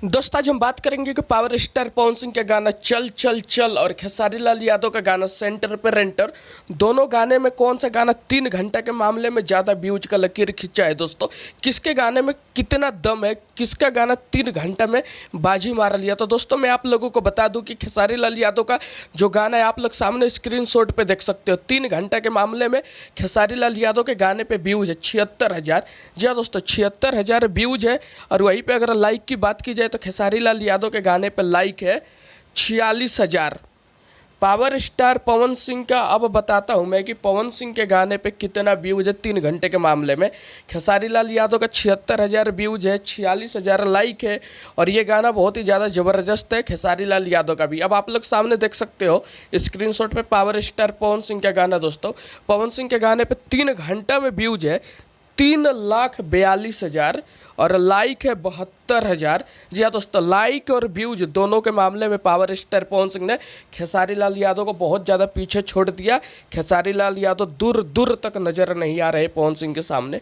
दोस्तों आज हम बात करेंगे कि पावर स्टार पवन सिंह का गाना चल चल चल और खेसारी लाल यादव का गाना सेंटर पे रेंटर, दोनों गाने में कौन सा गाना 3 घंटे के मामले में ज़्यादा व्यूज का लकीर खींचा है। दोस्तों किसके गाने में कितना दम है, किसका गाना 3 घंटे में बाजी मार लिया। तो दोस्तों मैं आप लोगों को बता दूं कि खेसारी लाल यादव का जो गाना है आप लोग सामने स्क्रीनशॉट पे देख सकते हो। 3 घंटे के मामले में खेसारी लाल यादव के गाने पे व्यूज है 76,000। जी हाँ दोस्तों 76,000 व्यूज है। और वहीं पे अगर लाइक की बात की जाए तो खेसारी लाल यादव के गाने पे लाइक है 46,000। पावर स्टार पवन सिंह का अब बताता हूं मैं कि पवन सिंह के गाने पे कितना व्यूज है 3 घंटे के मामले में। खेसारी लाल यादव का 76,000 व्यूज है, 46,000 लाइक है और ये गाना बहुत ही ज़्यादा ज़बरदस्त है खेसारी लाल यादव का भी। अब आप लोग सामने देख सकते हो स्क्रीनशॉट पे पावर स्टार पवन सिंह का गाना। दोस्तों पवन सिंह के गाने पे 3 घंटा में व्यूज है 3,42,000 और लाइक है 72,000। जी हाँ दोस्तों लाइक और व्यूज दोनों के मामले में पावर स्टार पवन सिंह ने खेसारी लाल यादव को बहुत ज़्यादा पीछे छोड़ दिया। खेसारी लाल यादव दूर दूर तक नजर नहीं आ रहे पवन सिंह के सामने।